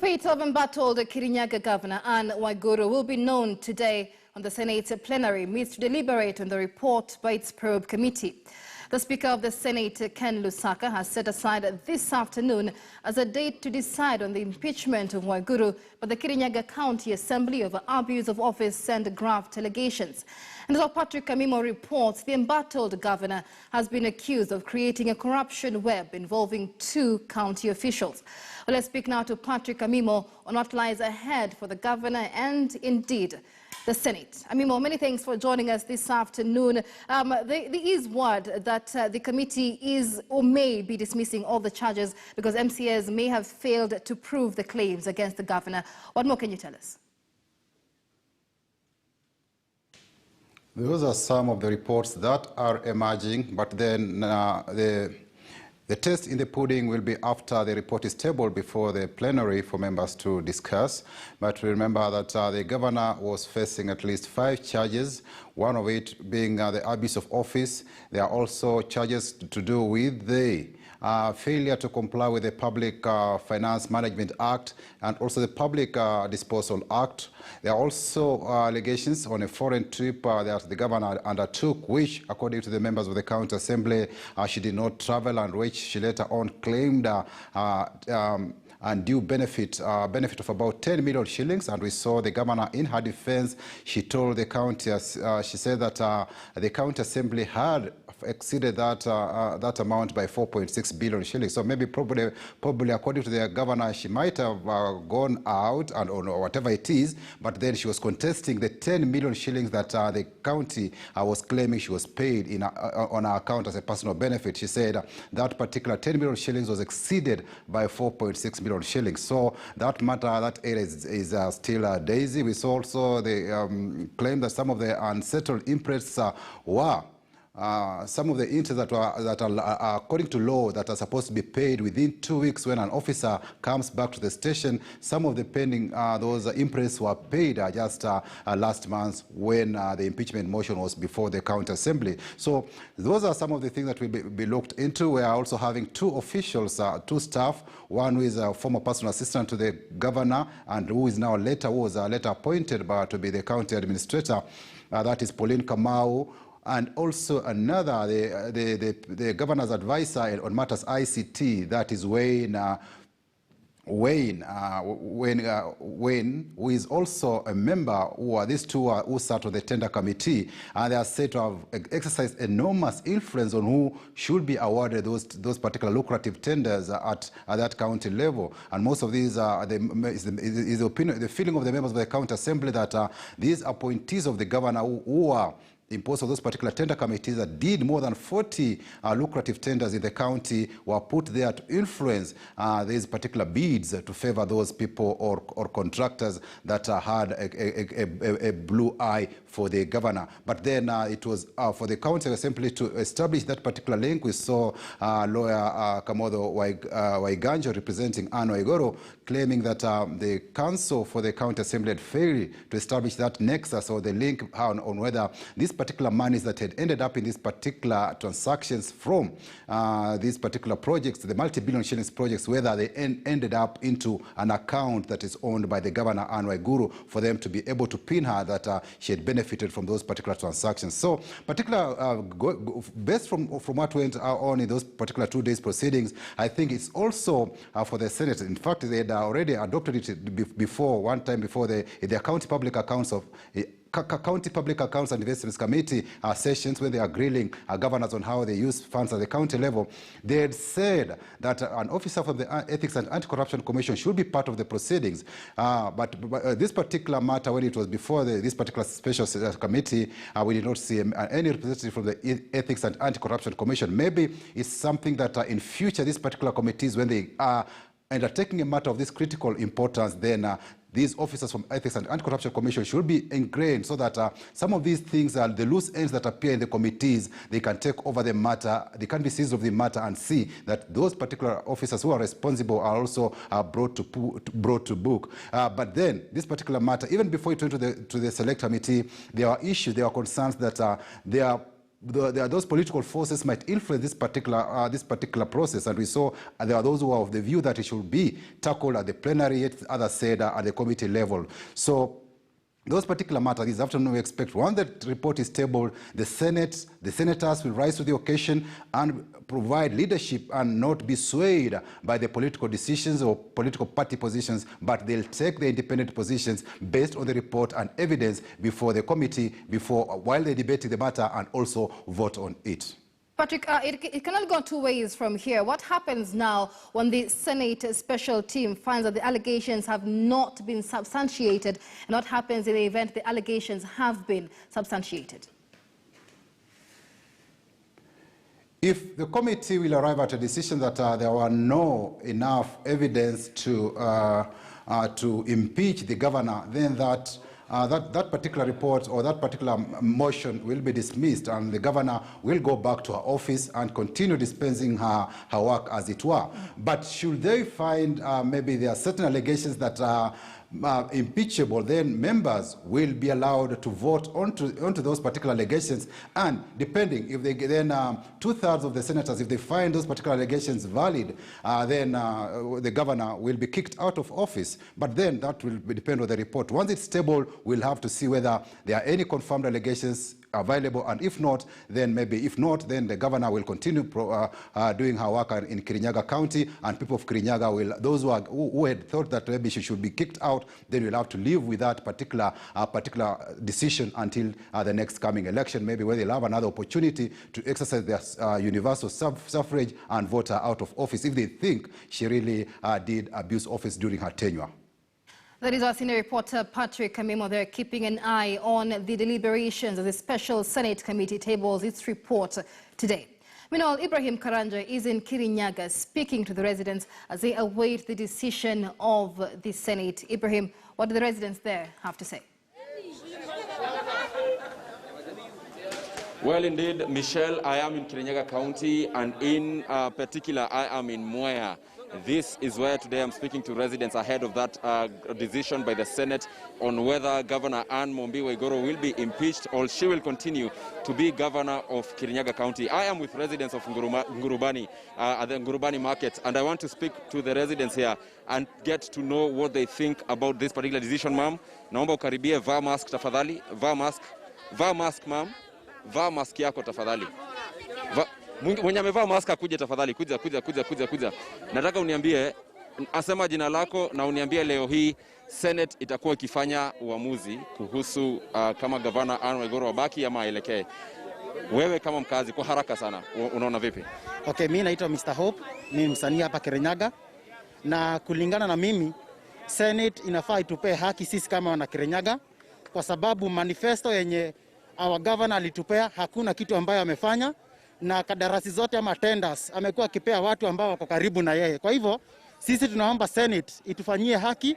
fate of embattled Kirinyaga Governor Waiguru will be known today on the Senate plenary meets to deliberate on the report by its probe committee. The Speaker of the Senate, Ken Lusaka, has set aside this afternoon as a date to decide on the impeachment of Waiguru by the Kirinyaga County Assembly over abuse of office and graft allegations. And as Patrick Amimo reports, the embattled governor has been accused of creating a corruption web involving 2 county officials. Well, let's speak now to Patrick Amimo on what lies ahead for the governor and indeed the Senate. Amimo, many thanks for joining us this afternoon. There is word that the committee is or may be dismissing all the charges because MCAs may have failed to prove the claims against the governor. What more can you tell us? Those are some of the reports that are emerging, but then the test in the pudding will be after the report is tabled before the plenary for members to discuss. But remember that the governor was facing at least 5 charges, one of it being the abuse of office. There are also charges to do with the failure to comply with the Public Finance Management Act and also the Public Disposal Act. There are also allegations on a foreign trip that the governor undertook, which, according to the members of the County Assembly, she did not travel and which she later on claimed undue benefit of about 10 million shillings. And we saw the governor in her defense. She told the county, she said that the County Assembly had exceeded that amount by 4.6 billion shillings. So maybe probably according to the governor, she might have gone out and or whatever it is, but then she was contesting the 10 million shillings that the county was claiming she was paid on her account as a personal benefit. She said that particular 10 million shillings was exceeded by 4.6 million shillings. So that matter, that area is still daisy. We saw also the claim that some of the unsettled interests were some of the interests that are according to law that are supposed to be paid within 2 weeks when an officer comes back to the station. Some of the pending those interests were paid just last month when the impeachment motion was before the County Assembly. So those are some of the things that will be looked into. We are also having 2 officials, 2 staff, one who is a former personal assistant to the governor and who is now was later appointed to be the county administrator. That is Pauline Kamau. And also another, the governor's advisor on matters ICT, that is Wayne, who is also a member. These 2 who sat on the tender committee, and they are said to have exercised enormous influence on who should be awarded those particular lucrative tenders at that county level. And most of these are the feeling of the members of the County Assembly that these appointees of the governor who are imposed of those particular tender committees that did more than 40 lucrative tenders in the county were put there to influence these particular bids to favor those people or contractors that had a blue eye for the governor. But then it was for the County Assembly to establish that particular link. We saw lawyer Kamodo Waiganjo representing Waiguru claiming that the council for the County Assembly had failed to establish that nexus or the link on whether these particular monies that had ended up in these particular transactions from these particular projects, the multi-billion shillings projects, whether they ended up into an account that is owned by the governor Waiguru for them to be able to pin her that she had benefited from those particular transactions. So based from what went on in those particular 2 days proceedings, I think it's also for the Senate. In fact, they had already adopted it before, one time before the County Public Accounts County Public Accounts and Investments Committee sessions when they are grilling governors on how they use funds at the county level. They had said that an officer from the Ethics and Anti-Corruption Commission should be part of the proceedings. But this particular matter, when it was before this particular special committee, we did not see any representative from the Ethics and Anti-Corruption Commission. Maybe it's something that in future, these particular committees, when they are undertaking a matter of this critical importance, then these officers from Ethics and Anti-Corruption Commission should be ingrained so that some of these things, the loose ends that appear in the committees, they can take over the matter, they can be seized of the matter and see that those particular officers who are responsible are also brought to book. But then, this particular matter, even before it went to the Select Committee, there were issues, there were concerns that there are those political forces might influence this particular process, and we saw there are those who are of the view that it should be tackled at the plenary, yet others said at the committee level. So those particular matters, this afternoon we expect, once the report is tabled, the senators will rise to the occasion and provide leadership and not be swayed by the political decisions or political party positions, but they'll take the independent positions based on the report and evidence before the committee, while they debate the matter, and also vote on it. Patrick, it cannot go two ways from here. What happens now when the Senate special team finds that the allegations have not been substantiated, and what happens in the event the allegations have been substantiated? If the committee will arrive at a decision that there were no enough evidence to impeach the governor, then that particular report or that particular motion will be dismissed, and the governor will go back to her office and continue dispensing her work, as it were. But should they find maybe there are certain allegations that are impeachable, then members will be allowed to vote onto those particular allegations, and depending if they then 2/3 of the senators, if they find those particular allegations valid, then the governor will be kicked out of office. But then that will depend on the report. Once it's stable, we'll have to see whether there are any confirmed allegations available, and if not, then the governor will continue doing her work in Kirinyaga County, and people of Kirinyaga will, those who had thought that maybe she should be kicked out, then we'll have to live with that particular decision until the next coming election, maybe where they'll have another opportunity to exercise their universal suffrage and vote her out of office if they think she really did abuse office during her tenure. That is our senior reporter Patrick Kamimo there, keeping an eye on the deliberations as the Special Senate Committee tables its report today. Meanwhile, Ibrahim Karanja is in Kirinyaga speaking to the residents as they await the decision of the Senate. Ibrahim, what do the residents there have to say? Well, indeed, Michelle, I am in Kirinyaga County, and in particular, I am in Mwea. This is where today I'm speaking to residents ahead of that decision by the Senate on whether Governor Mombasa Waiguru will be impeached or she will continue to be governor of Kirinyaga County. I am with residents of Ngurubani, at the Ngurubani market, and I want to speak to the residents here and get to know what they think about this particular decision, ma'am. Naomba ukaribie, vaa mask tafadhali, vaa mask ma'am, vaa mask yako tafadhali. Mwenye amevaa mask akuje tafadhali, kuja. Nataka uniambie, asema jina lako na uniambie leo hii Senate itakuwa ikifanya uamuzi kuhusu kama Governor Waiguru wabaki ama aelekee. Wewe kama mkazi, kwa haraka sana, unaona vipi? Okay, mimi naitwa Mr. Hope, mimi msanii hapa Kirinyaga, na kulingana na mimi Senate inafaa itupe haki sisi kama wana Kirinyaga, kwa sababu manifesto yenye our governor alitupea hakuna kitu ambayo amefanya, na kadarasi zote ama tenders amekuwa akipea watu ambao wako karibu na yeye. Kwa hivyo sisi tunaomba Senate itufanyie haki,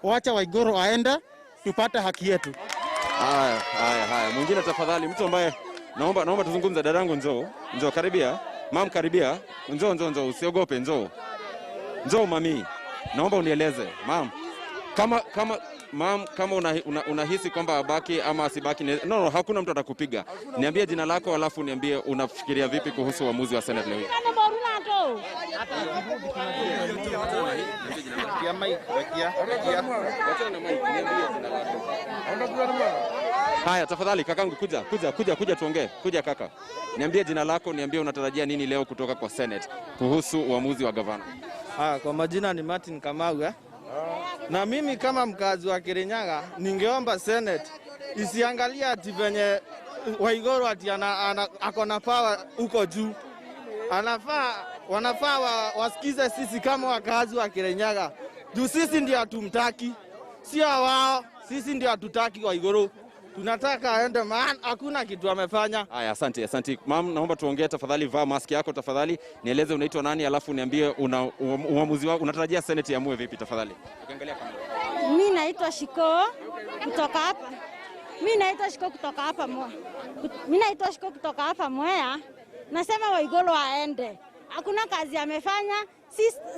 waacha Waiguru aende tupate haki yetu. Haya. Mwingine tafadhali, mtu ambaye naomba tuzungumze. Dadangu, njoo karibia. Mam, karibia. Njoo, usiogope, njoo mami. Naomba unieleze, mam, kama unahisi kwamba abaki ama asibaki. No, hakuna mtu atakupiga. Niambie jina lako, alafu niambie unafikiria vipi kuhusu uamuzi wa Senate leo hii. Haya, tafadhali kakangu, kuja tuongee. Kuja kaka. Niambie jina lako, niambie unatarajia nini leo kutoka kwa Senate kuhusu uamuzi wa gavana. Kwa majina ni Martin Kamau. Na mimi kama mkazi wa Kirinyaga ningeomba Senate isiangalia ati venye Waiguru ati ako na power huko juu. Wanafaa wasikize sisi kama wakazi wa Kirinyaga. Juu sisi ndio hatumtaki. Sio wao, sisi ndio hatutaki Waiguru. Tunataka aende, maana hakuna kitu amefanya. Haya, asante. Ma'am, naomba tuongee tafadhali, vaa mask yako tafadhali. Nieleze unaitwa nani, alafu niambie uamuzi wako unatarajia Senate iamue vipi tafadhali. Ukiangalia kamera. Mimi naitwa Shiko kutoka hapa Mwea. Nasema Waiguru aende. Hakuna kazi amefanya.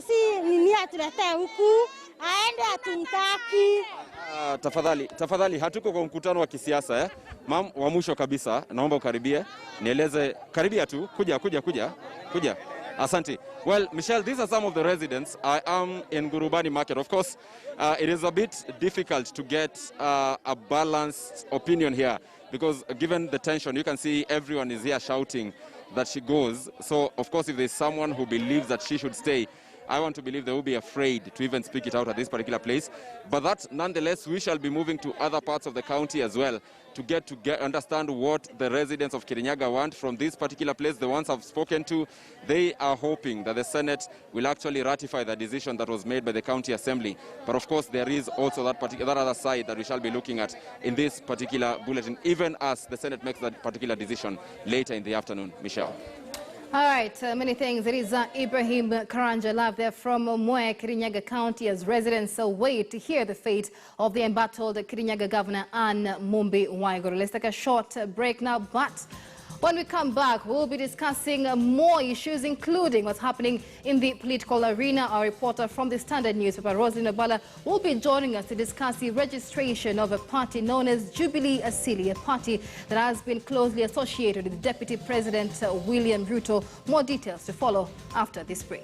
Si nini atuletee huku. Aende, hatumtaki. Tafadhali hatuko kwa mkutano wa kisiasa eh? Mam, wa mwisho kabisa naomba ukaribie. Nieleze karibia tu. Kuja. Asante. Well, Michelle, these are some of the residents. I am in Gurubani Market. Of course, it is a bit difficult to get a balanced opinion here because given the tension, you can see everyone is here shouting that she goes. So, of course, if there's someone who believes that she should stay, I want to believe they will be afraid to even speak it out at this particular place. But that, nonetheless, we shall be moving to other parts of the county as well to understand what the residents of Kirinyaga want from this particular place. The ones I've spoken to, they are hoping that the Senate will actually ratify the decision that was made by the county assembly. But of course, there is also that other side that we shall be looking at in this particular bulletin, even as the Senate makes that particular decision later in the afternoon. Michelle. All right, many things. It is Ibrahim Karanja live there from Mwea, Kirinyaga County, as residents wait to hear the fate of the embattled Kirinyaga Governor Anne Mumbi Waiguru. Let's take a short break now, but when we come back, we'll be discussing more issues, including what's happening in the political arena. Our reporter from the Standard newspaper, Roslyn Obala, will be joining us to discuss the registration of a party known as Jubilee Asili, a party that has been closely associated with Deputy President William Ruto. More details to follow after this break.